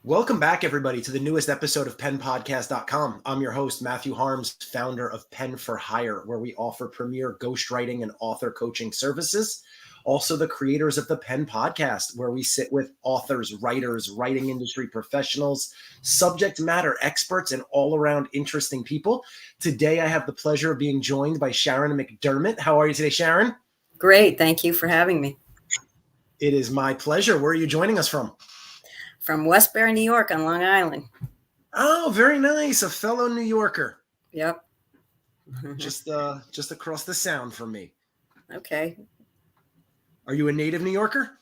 Welcome back, everybody, to the newest episode of PenPodcast.com. I'm your host, Matthew Harms, founder of Pen for Hire, where we offer premier ghostwriting and author coaching services. Also, the creators of the Pen Podcast, where we sit with authors, writers, writing industry professionals, subject matter experts, and all-around interesting people. Today, I have the pleasure of being joined by Sharon McDermott. How are you today, Sharon? Great. Thank you for having me. It is my pleasure. Where are you joining us from? From Westbury, New York on Long Island. Oh, very nice. A fellow New Yorker. Yep. Just across the sound from me. Okay. Are you a native New Yorker?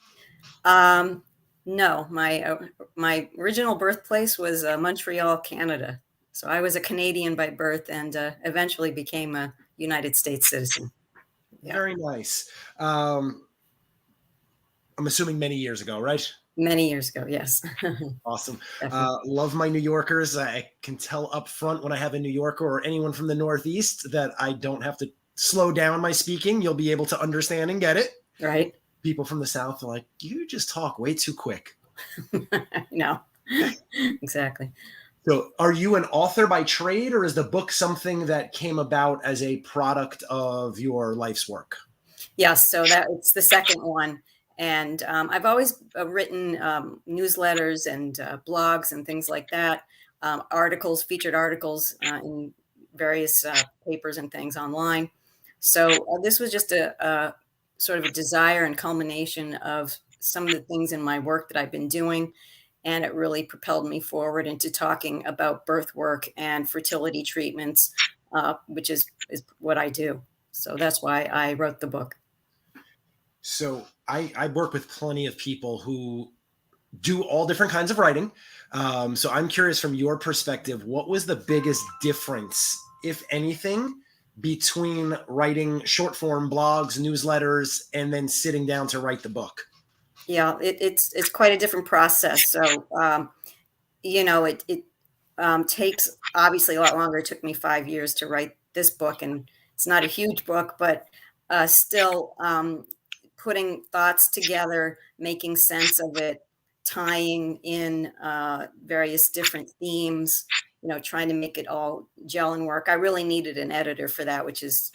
No, my original birthplace was Montreal, Canada. So I was a Canadian by birth and eventually became a United States citizen. Yeah. Very nice. I'm assuming many years ago, right? Many years ago, yes. Awesome. Love my New Yorkers. I can tell up front when I have a New Yorker or anyone from the Northeast that I don't have to slow down my speaking. You'll be able to understand and get it. Right. People from the South are like, you just talk way too quick. No, exactly. So are you an author by trade, or is the book something that came about as a product of your life's work? Yes. So it's the second one. And I've always written newsletters and blogs and things like that, articles, featured articles in various papers and things online. So this was just a sort of a desire and culmination of some of the things in my work that I've been doing. And it really propelled me forward into talking about birth work and fertility treatments, which is what I do. So that's why I wrote the book. So I work with plenty of people who do all different kinds of writing. So I'm curious, from your perspective, what was the biggest difference, if anything, between writing short form blogs, newsletters, and then sitting down to write the book? Yeah, it's quite a different process. So, it takes obviously a lot longer. It took me 5 years to write this book, and it's not a huge book, but still putting thoughts together, making sense of it, tying in various different themes, trying to make it all gel and work. I really needed an editor for that, which is,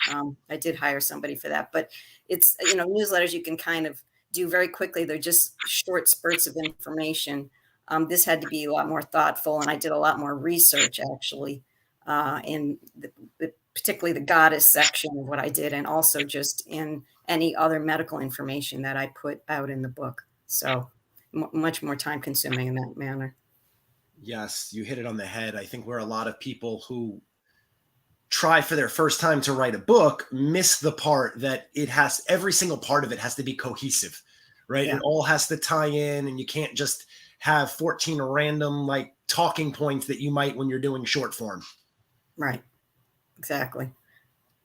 I did hire somebody for that, but it's, newsletters you can kind of do very quickly. They're just short spurts of information. This had to be a lot more thoughtful, and I did a lot more research actually in particularly the goddess section of what I did, and also just in any other medical information that I put out in the book. So much more time consuming in that manner. Yes, you hit it on the head. I think where a lot of people who try for their first time to write a book miss the part that every single part of it has to be cohesive, right? Yeah. It all has to tie in, and you can't just have 14 random talking points that you might when you're doing short form. Right. Exactly.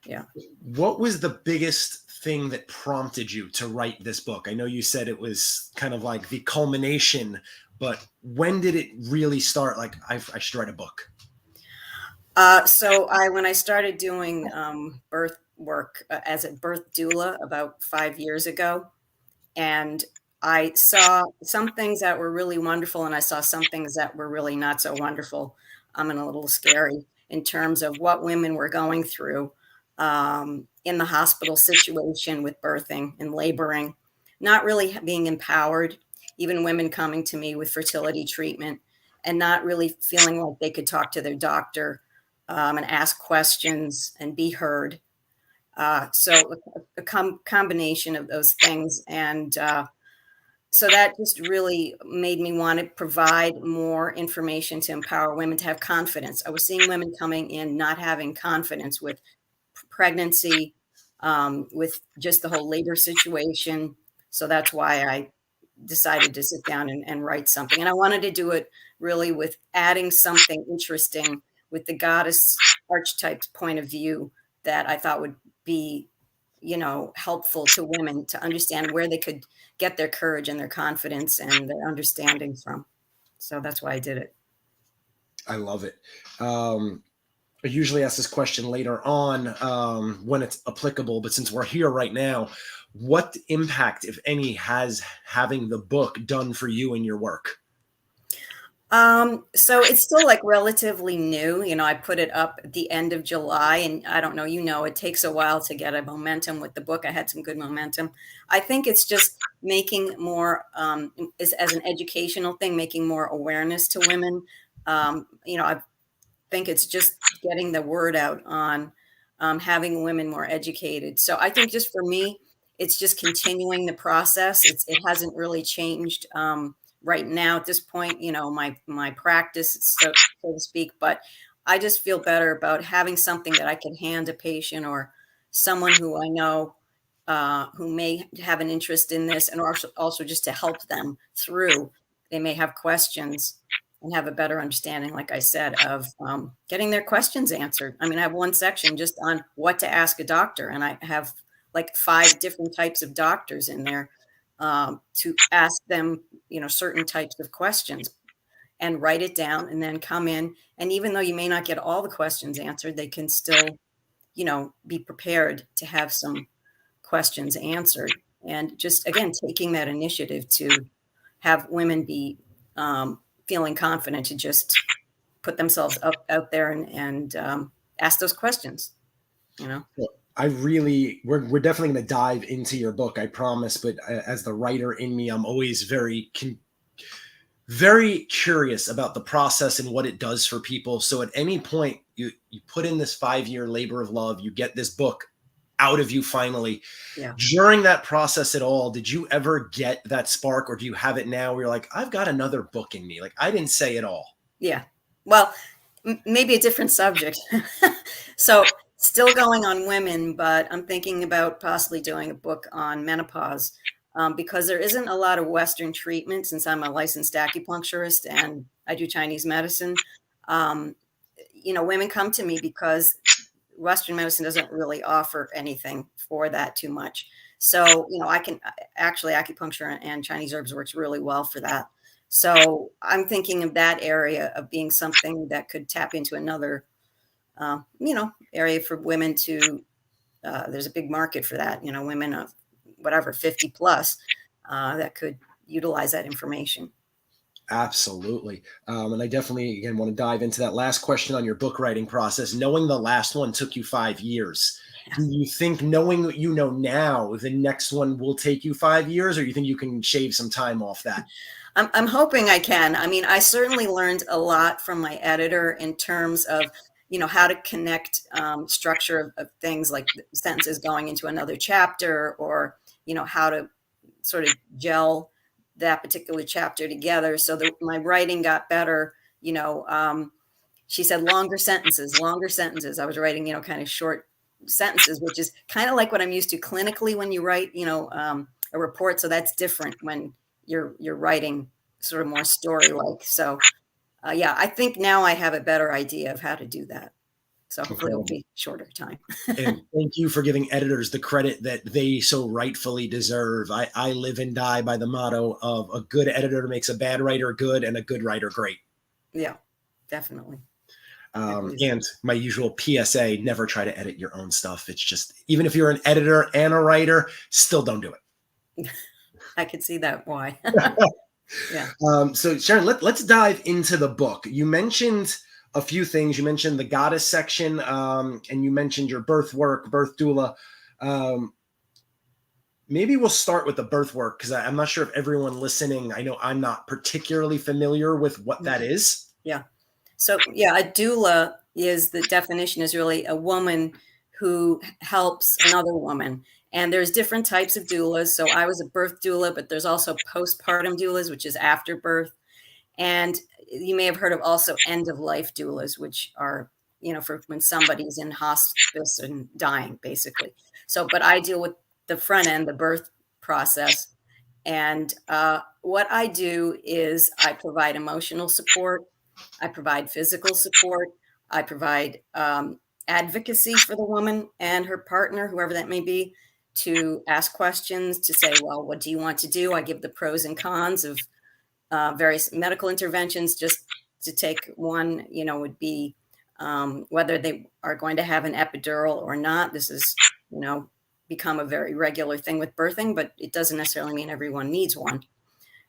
Yeah. What was the biggest thing that prompted you to write this book? I know you said it was kind of like the culmination, but when did it really start? Like, I should write a book. So when I started doing birth work as a birth doula about 5 years ago, and I saw some things that were really wonderful, and I saw some things that were really not so wonderful, and a little scary in terms of what women were going through in the hospital situation with birthing and laboring, not really being empowered, even women coming to me with fertility treatment and not really feeling like they could talk to their doctor and ask questions and be heard. So a combination of those things. And so that just really made me want to provide more information to empower women to have confidence. I was seeing women coming in not having confidence with pregnancy, with just the whole labor situation. So that's why I decided to sit down and write something. And I wanted to do it really with adding something interesting with the goddess archetype point of view that I thought would be, helpful to women to understand where they could get their courage and their confidence and their understanding from. So that's why I did it. I love it. I usually ask this question later on when it's applicable, but since we're here right now, what impact, if any, has having the book done for you in your work? So it's still like relatively new. I put it up at the end of July, and I don't know, it takes a while to get a momentum with the book. I had some good momentum. I think it's just making more, as an educational thing, making more awareness to women. I think it's just getting the word out on having women more educated. So I think just for me, it's just continuing the process. It hasn't really changed right now at this point. My practice, so to speak. But I just feel better about having something that I can hand a patient or someone who I know who may have an interest in this, and also just to help them through. They may have questions and have a better understanding, like I said, of getting their questions answered. I mean, I have one section just on what to ask a doctor, and I have like 5 different types of doctors in there to ask them, certain types of questions, and write it down, and then come in. And even though you may not get all the questions answered, they can still, be prepared to have some questions answered. And just, again, taking that initiative to have women be feeling confident to just put themselves out there and ask those questions, you know? Well, we're definitely going to dive into your book, I promise. But as the writer in me, I'm always very curious about the process and what it does for people. So at any point you put in this 5-year labor of love, you get this book out of you finally. Yeah. During that process at all, did you ever get that spark, or do you have it now where you're like, I've got another book in me? Like, I didn't say it all. Yeah. Well, maybe a different subject. So still going on women, but I'm thinking about possibly doing a book on menopause. Because there isn't a lot of Western treatment, since I'm a licensed acupuncturist and I do Chinese medicine. Women come to me because Western medicine doesn't really offer anything for that too much. So, I can actually, acupuncture and Chinese herbs works really well for that. So I'm thinking of that area of being something that could tap into another, area for women to, there's a big market for that, women of whatever, 50 plus, that could utilize that information. Absolutely. And I definitely, again, want to dive into that last question on your book writing process. Knowing the last one took you 5 years. Yeah. Do you think, knowing what you know now, the next one will take you 5 years, or you think you can shave some time off that? I'm hoping I can. I mean, I certainly learned a lot from my editor in terms of, how to connect structure of things like sentences going into another chapter, or, how to sort of gel that particular chapter together so that my writing got better. She said longer sentences, longer sentences. I was writing, kind of short sentences, which is kind of like what I'm used to clinically when you write, a report. So that's different when you're writing sort of more story like. So yeah, I think now I have a better idea of how to do that. So hopefully it'll be shorter time. And thank you for giving editors the credit that they so rightfully deserve. I live and die by the motto of a good editor makes a bad writer good and a good writer great. Yeah, definitely. And my usual PSA, never try to edit your own stuff. It's just, even if you're an editor and a writer, still don't do it. I could see that why. Yeah. So Sharon, let's dive into the book. You mentioned a few things. You mentioned the goddess section, and you mentioned your birth work, birth doula. Maybe we'll start with the birth work, because I'm not sure if everyone listening, I know I'm not particularly familiar with what that is. Yeah. So yeah, a doula is, the definition is really a woman who helps another woman. And there's different types of doulas. So I was a birth doula, but there's also postpartum doulas, which is after birth. And you may have heard of also end of life doulas, which are, for when somebody's in hospice and dying, basically. So, but I deal with the front end, the birth process. And what I do is I provide emotional support. I provide physical support. I provide advocacy for the woman and her partner, whoever that may be, to ask questions, to say, well, what do you want to do? I give the pros and cons of various medical interventions. Just to take one, would be whether they are going to have an epidural or not. This is, become a very regular thing with birthing, but it doesn't necessarily mean everyone needs one.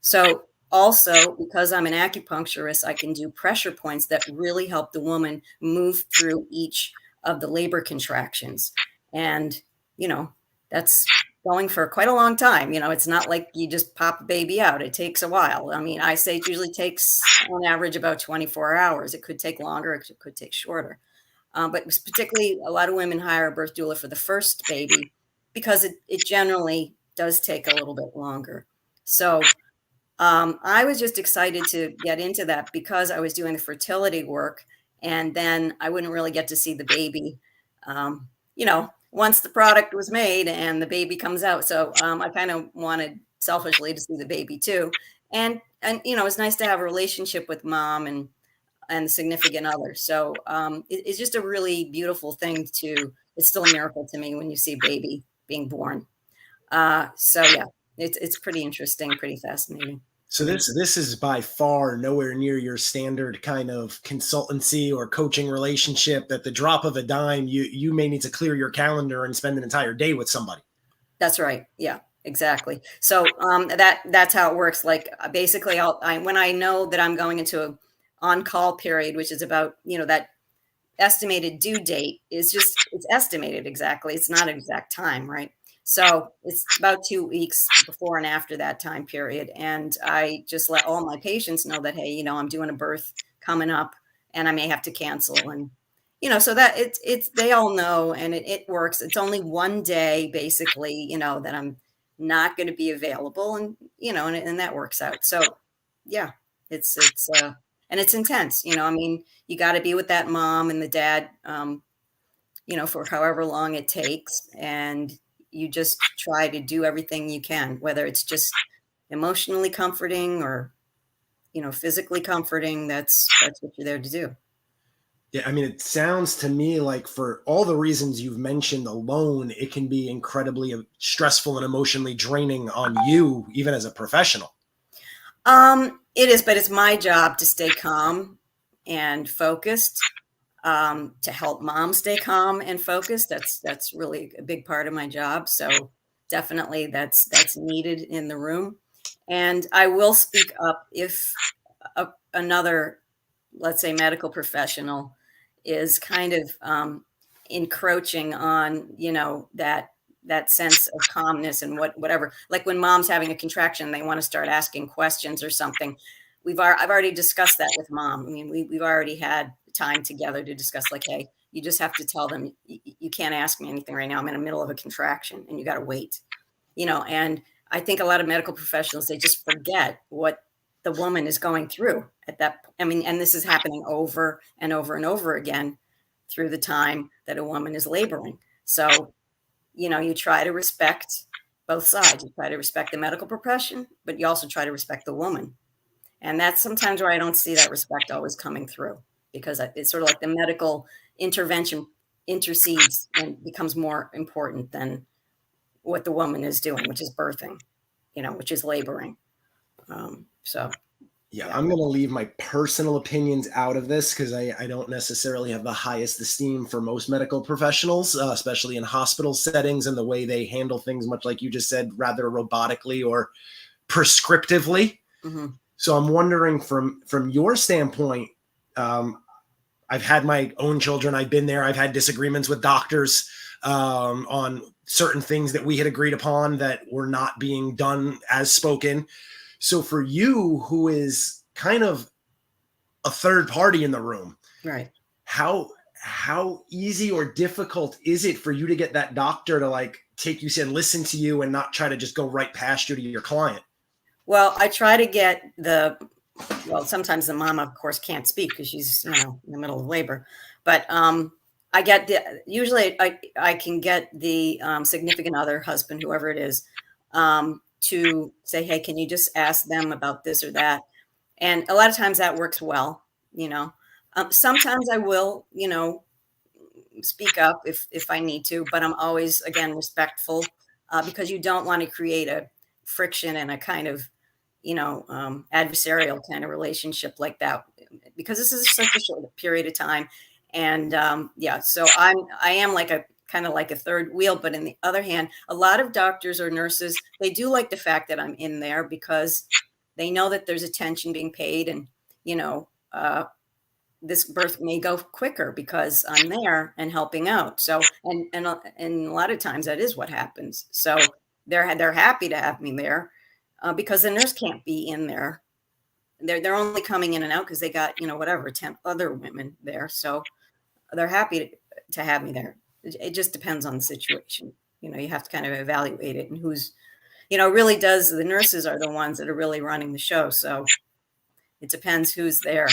So Also, because I'm an acupuncturist, I can do pressure points that really help the woman move through each of the labor contractions. And, you know, that's going for quite a long time. You know, it's not like you just pop a baby out. It takes a while. I mean, I say it usually takes on average about 24 hours. It could take longer, it could take shorter. But particularly a lot of women hire a birth doula for the first baby because it generally does take a little bit longer. So I was just excited to get into that because I was doing the fertility work, and then I wouldn't really get to see the baby, you know, once the product was made and the baby comes out. So I kind of wanted selfishly to see the baby too, and you know, it's nice to have a relationship with mom and the significant other. So it's just a really beautiful thing to. It's still a miracle to me when you see a baby being born. So yeah, it's pretty interesting, pretty fascinating. So this is by far nowhere near your standard kind of consultancy or coaching relationship. At the drop of a dime, you may need to clear your calendar and spend an entire day with somebody. That's right. Yeah, exactly. So that's how it works. Like basically, when I know that I'm going into a on-call period, which is about, you know, that estimated due date is just, it's estimated exactly. It's not an exact time, right? So it's about 2 weeks before and after that time period. And I just let all my patients know that, hey, you know, I'm doing a birth coming up and I may have to cancel. And, you know, so that they all know, and it works. It's only one day basically, you know, that I'm not going to be available, and, you know, and that works out. So yeah, and it's intense, you know, I mean, you got to be with that mom and the dad, you know, for however long it takes. And you just try to do everything you can, whether it's just emotionally comforting or, you know, physically comforting. That's what you're there to do. Yeah, I mean, it sounds to me like for all the reasons you've mentioned alone, it can be incredibly stressful and emotionally draining on you, even as a professional. It is, but it's my job to stay calm and focused, to help mom stay calm and focused. That's really a big part of my job. So definitely that's needed in the room. And I will speak up if another, let's say, medical professional is kind of encroaching on, you know, that sense of calmness and whatever. Like when mom's having a contraction, they want to start asking questions or something. I've already discussed that with mom. I mean, we've already had time together to discuss, like, hey, you just have to tell them you can't ask me anything right now. I'm in the middle of a contraction and you got to wait, you know. And I think a lot of medical professionals, they just forget what the woman is going through at that. I mean, and this is happening over and over and over again through the time that a woman is laboring. So, you know, you try to respect both sides. You try to respect the medical profession, but you also try to respect the woman. And that's sometimes where I don't see that respect always coming through, because it's sort of like the medical intervention intercedes and becomes more important than what the woman is doing, which is birthing, you know, which is laboring. So, Yeah, yeah. I'm going to leave my personal opinions out of this because I don't necessarily have the highest esteem for most medical professionals, especially in hospital settings and the way they handle things, much like you just said, rather robotically or prescriptively. Mm-hmm. So I'm wondering from your standpoint, I've had my own children. I've been there. I've had disagreements with doctors on certain things that we had agreed upon that were not being done as spoken. So for you, who is kind of a third party in the room, Right. how easy or difficult is it for you to get that doctor to like take you and listen to you and not try to just go right past you to your client? Well, I try to get well, sometimes the mom, of course, can't speak because she's, you know, in the middle of labor. But I get usually I can get the significant other, husband, whoever it is, to say, hey, can you just ask them about this or that? And a lot of times that works well, you know. Sometimes I will, you know, speak up if I need to, but I'm always, again, respectful, because you don't want to create a friction and a kind of, you know, adversarial kind of relationship like that, because this is such a short period of time. And yeah, so I am like a kind of like a third wheel. But in the other hand, a lot of doctors or nurses, they do like the fact that I'm in there because they know that there's attention being paid, and, this birth may go quicker because I'm there and helping out. So, and a lot of times that is what happens. So they're happy to have me there, because the nurse can't be in there. They're only coming in and out because they got, whatever, 10 other women there. So they're happy to have me there. It just depends on the situation. You have to kind of evaluate it, and who's, really does. The nurses are the ones that are really running the show. So it depends who's there,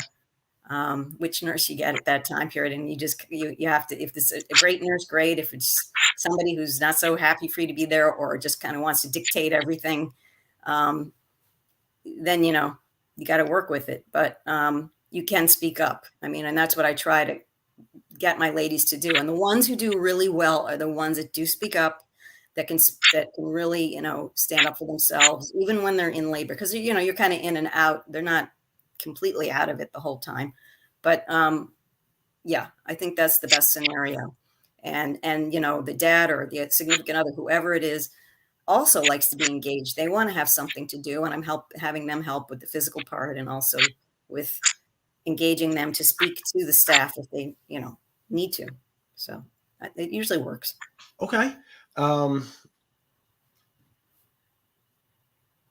which nurse you get at that time period. And you have to, if it's a great nurse, great. If it's somebody who's not so happy for you to be there, or just kind of wants to dictate everything, then, you got to work with it. But you can speak up. And that's what I try to get my ladies to do. And the ones who do really well are the ones that do speak up, that can really, stand up for themselves, even when they're in labor. Because, you're kind of in and out. They're not completely out of it the whole time. But yeah, I think that's the best scenario. And the dad or the significant other, whoever it is, also likes to be engaged. They want to have something to do, and I'm having them help with the physical part, and also with engaging them to speak to the staff if they, need to. So it usually works. Okay. I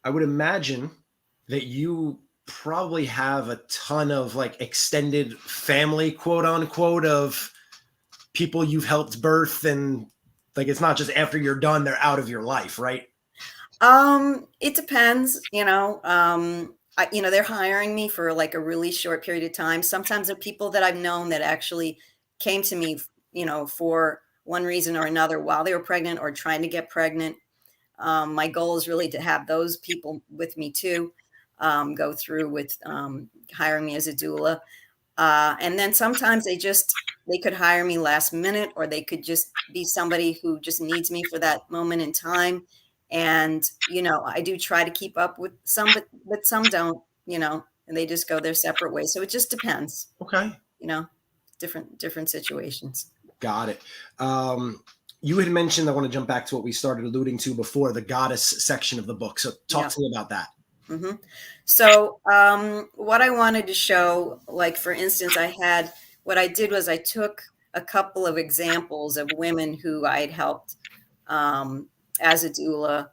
would imagine that you probably have a ton of like extended family, quote unquote, of people you've helped birth, and like, it's not just after you're done, they're out of your life, right? It depends, they're hiring me for like a really short period of time. Sometimes they're people that I've known that actually came to me, for one reason or another while they were pregnant or trying to get pregnant. My goal is really to have those people with me too, go through with hiring me as a doula. And then sometimes they could hire me last minute, or they could just be somebody who just needs me for that moment in time. And, I do try to keep up with some, but some don't, and they just go their separate ways. So it just depends. Okay. Different situations. Got it. You had mentioned, I want to jump back to what we started alluding to before, the goddess section of the book. So talk to me about that. Mm-hmm. So what I wanted to show, like, for instance, what I did was I took a couple of examples of women who I had helped as a doula.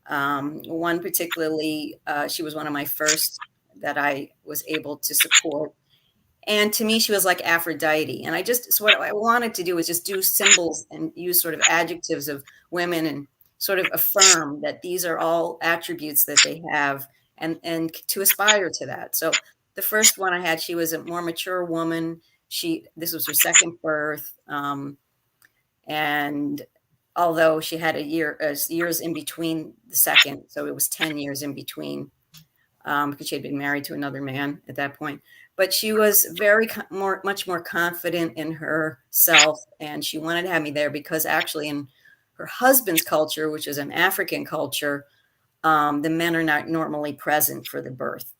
One particularly, she was one of my first that I was able to support. And to me, she was like Aphrodite. And so what I wanted to do was just do symbols and use sort of adjectives of women, and sort of affirm that these are all attributes that they have, and to aspire to that. So the first one I had, she was a more mature woman. This was her second birth. And although she had years in between the second, so it was 10 years in between, because she had been married to another man at that point. But she was much more confident in herself, and she wanted to have me there because actually in her husband's culture, which is an African culture, the men are not normally present for the birth.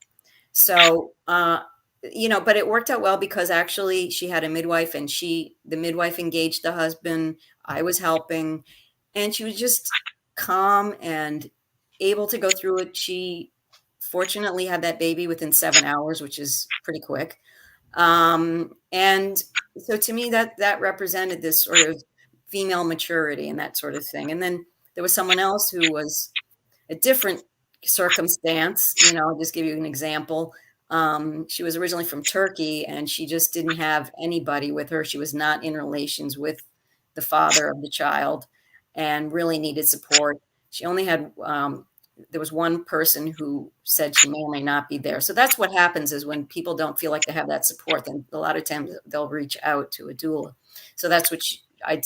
So, but it worked out well because actually she had a midwife, and the midwife engaged the husband. I was helping, and she was just calm and able to go through it. She fortunately had that baby within 7 hours, which is pretty quick. And so to me, that represented this sort of female maturity and that sort of thing. And then there was someone else who was a different circumstance. I'll just give you an example. She was originally from Turkey, and she just didn't have anybody with her. She was not in relations with the father of the child, and really needed support. She only had, there was one person who said she may or may not be there. So that's what happens, is when people don't feel like they have that support, then a lot of times they'll reach out to a doula. So that's what I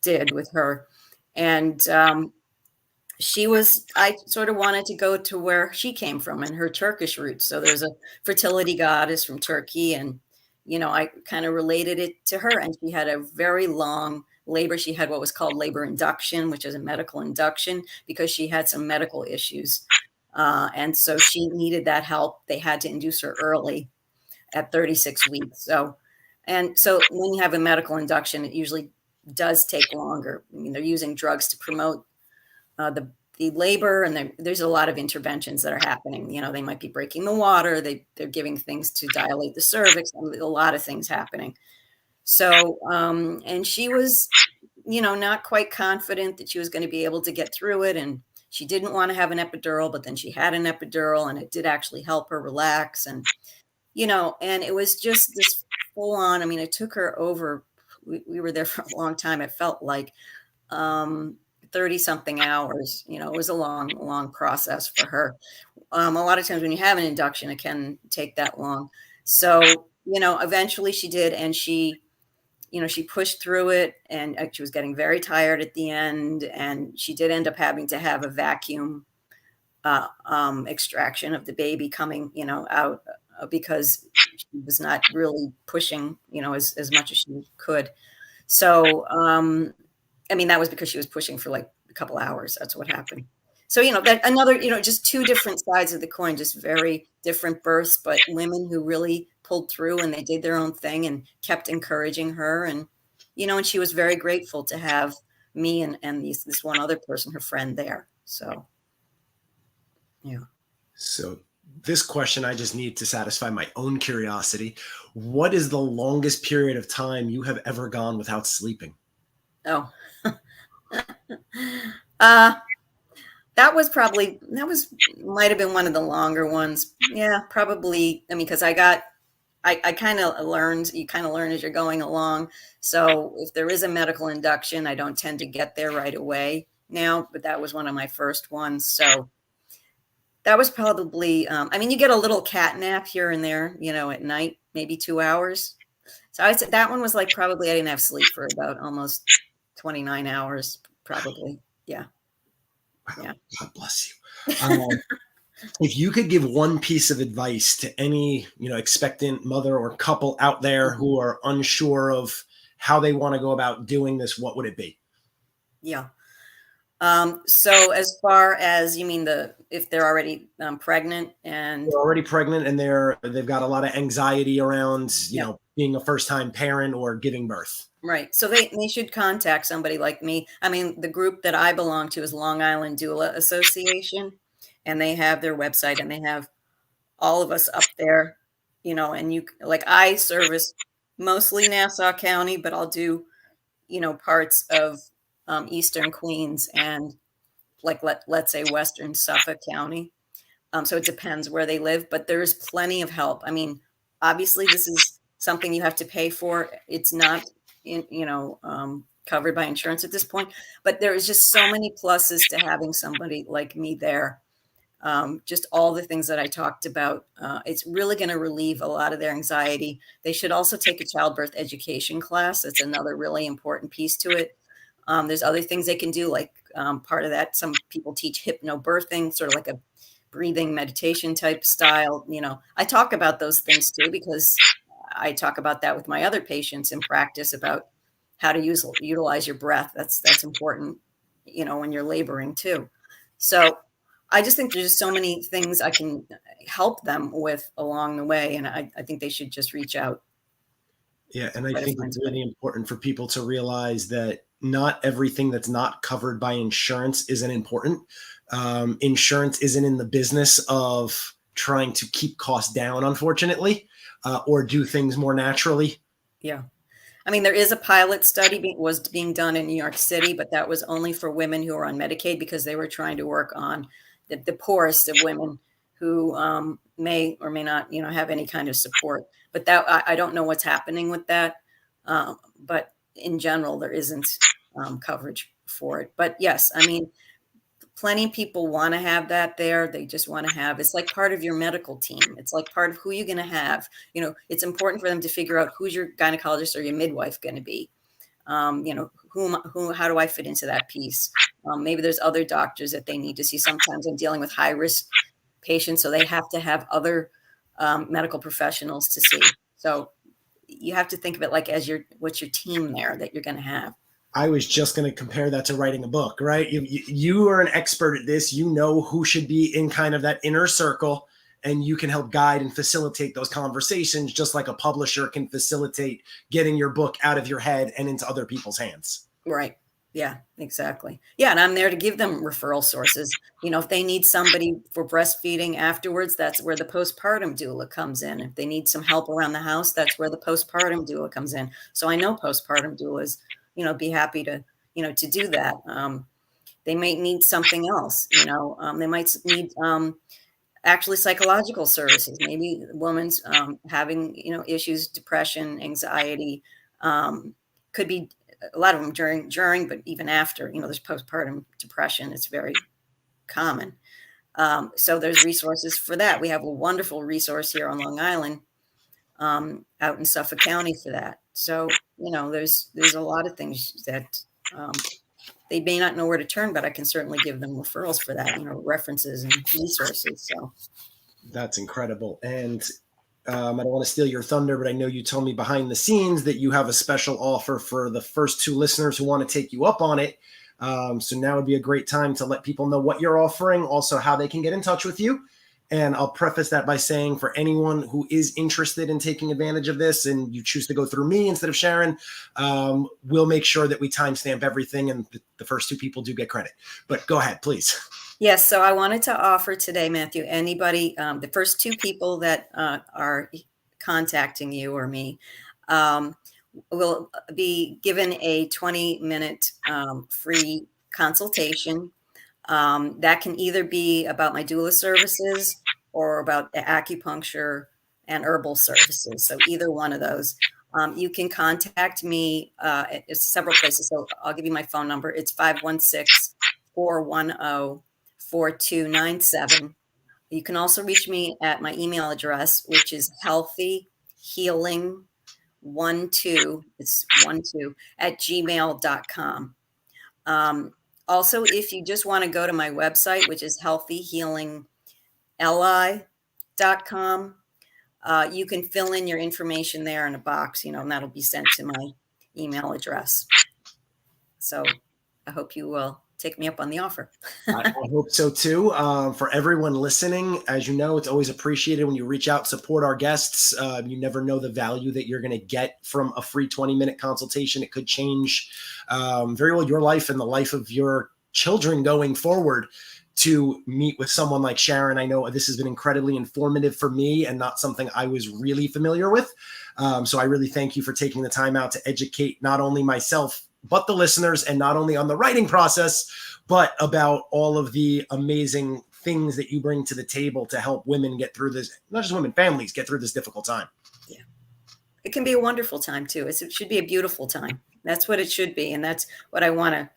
did with her. And I sort of wanted to go to where she came from and her Turkish roots. So there's a fertility goddess from Turkey, and, I kind of related it to her. And she had a very long labor. She had what was called labor induction, which is a medical induction, because she had some medical issues. And so she needed that help. They had to induce her early at 36 weeks. So when you have a medical induction, it usually does take longer. They're using drugs to promote the labor, and there's a lot of interventions that are happening. They might be breaking the water. They're giving things to dilate the cervix. A lot of things happening. So, and she was, not quite confident that she was going to be able to get through it. And she didn't want to have an epidural, but then she had an epidural, and it did actually help her relax. And, and it was just this full on, it took her over, we were there for a long time. It felt like, 30 something hours. It was a long process for her. A lot of times when you have an induction, it can take that long. So, eventually she did. And she pushed through it, and she was getting very tired at the end. And she did end up having to have a vacuum extraction of the baby coming, out because she was not really pushing, as much as she could. So, that was because she was pushing for like a couple hours. That's what happened. So, that another, just two different sides of the coin, just very different births, but women who really pulled through, and they did their own thing and kept encouraging her. And, and she was very grateful to have me and this one other person, her friend, there. So, yeah. So this question, I just need to satisfy my own curiosity. What is the longest period of time you have ever gone without sleeping? Oh, might have been one of the longer ones. Yeah, probably. Because I kind of learned, you kind of learn as you're going along. So if there is a medical induction, I don't tend to get there right away now, but that was one of my first ones. So that was probably, you get a little cat nap here and there, at night, maybe 2 hours. So I said that one was like, probably I didn't have sleep for about almost 29 hours, probably. Yeah. Wow. Yeah. God bless you. If you could give one piece of advice to any, expectant mother or couple out there who are unsure of how they want to go about doing this, what would it be? Yeah. So as far as, you mean if they're already pregnant and they're already pregnant and they've got a lot of anxiety around, being a first-time parent or giving birth. Right. So they should contact somebody like me. The group that I belong to is Long Island Doula Association, and they have their website, and they have all of us up there, and I service mostly Nassau County, but I'll do, parts of Eastern Queens and let's say Western Suffolk County. So it depends where they live, but there is plenty of help. Obviously this is something you have to pay for. It's not covered by insurance at this point, but there is just so many pluses to having somebody like me there. Just all the things that I talked about. It's really going to relieve a lot of their anxiety. They should also take a childbirth education class. That's another really important piece to it. There's other things they can do, like part of that, some people teach hypnobirthing, sort of like a breathing meditation type style. I talk about those things too, because I talk about that with my other patients in practice about how to utilize your breath. That's important, when you're laboring too. So I just think there's just so many things I can help them with along the way. And I think they should just reach out. Yeah. And I think it's really important for people to realize that not everything that's not covered by insurance isn't important. Insurance isn't in the business of trying to keep costs down, unfortunately, or do things more naturally. Yeah. There is a pilot study was being done in New York City, but that was only for women who are on Medicaid, because they were trying to work on the poorest of women who may or may not, have any kind of support. But that I don't know what's happening with that. But in general, there isn't coverage for it. But yes, plenty of people want to have that there. They just want to have, it's like part of your medical team. It's like part of who you're going to have. It's important for them to figure out who's your gynecologist or your midwife going to be. How do I fit into that piece? Maybe there's other doctors that they need to see. Sometimes I'm dealing with high risk patients, so they have to have other medical professionals to see. So you have to think of it like what's your team there that you're going to have. I was just going to compare that to writing a book, right? You are an expert at this. You know who should be in kind of that inner circle, and you can help guide and facilitate those conversations, just like a publisher can facilitate getting your book out of your head and into other people's hands. Right. Yeah, exactly. Yeah, and I'm there to give them referral sources. If they need somebody for breastfeeding afterwards, that's where the postpartum doula comes in. If they need some help around the house, that's where the postpartum doula comes in. So I know postpartum doulas, be happy to do that. They might need something else, they might need actually psychological services. Maybe the woman's having, issues, depression, anxiety, could be a lot of them during, but even after, there's postpartum depression. It's very common. So there's resources for that. We have a wonderful resource here on Long Island, out in Suffolk County for that. So, there's a lot of things that they may not know where to turn, but I can certainly give them referrals for that, references and resources. So That's incredible. And I don't want to steal your thunder, but I know you told me behind the scenes that you have a special offer for the first 2 listeners who want to take you up on it. So now would be a great time to let people know what you're offering, also how they can get in touch with you. And I'll preface that by saying, for anyone who is interested in taking advantage of this and you choose to go through me instead of Sharon, we'll make sure that we timestamp everything, and the first 2 people do get credit. But go ahead, please. yes, so I wanted to offer today, Matthew, anybody, the first 2 people that are contacting you or me, will be given a 20-minute free consultation. That can either be about my doula services or about acupuncture and herbal services. So either one of those. You can contact me at several places. So I'll give you my phone number. It's 516-410-4297. You can also reach me at my email address, which is healthyhealing12, it's 12 @gmail.com. Also, if you just want to go to my website, which is healthyhealingli.com, you can fill in your information there in a box, and that'll be sent to my email address. So I hope you will take me up on the offer. I hope so too. For everyone listening, as you know, it's always appreciated when you reach out, support our guests. You never know the value that you're going to get from a free 20-minute consultation. It could change very well your life and the life of your children going forward. To meet with someone like Sharon, I know this has been incredibly informative for me and not something I was really familiar with. So I really thank you for taking the time out to educate not only myself, but the listeners, and not only on the writing process, but about all of the amazing things that you bring to the table to help women get through this, not just women, families get through this difficult time. Yeah. It can be a wonderful time too. It should be a beautiful time. That's what it should be. And that's what I want to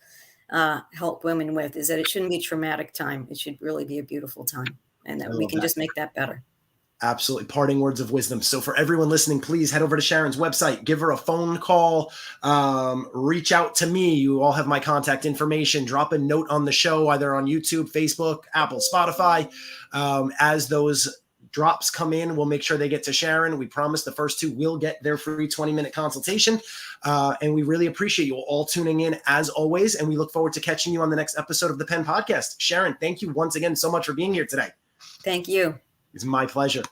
help women with, is that it shouldn't be a traumatic time. It should really be a beautiful time, and that we can just make that better. Absolutely. Parting words of wisdom. So for everyone listening, please head over to Sharon's website, give her a phone call, reach out to me. You all have my contact information. Drop a note on the show, either on YouTube, Facebook, Apple, Spotify. As those drops come in, we'll make sure they get to Sharon. We promise the first 2 will get their free 20-minute consultation. And we really appreciate you all tuning in as always. And we look forward to catching you on the next episode of the Pen Podcast. Sharon, thank you once again so much for being here today. Thank you. It's my pleasure.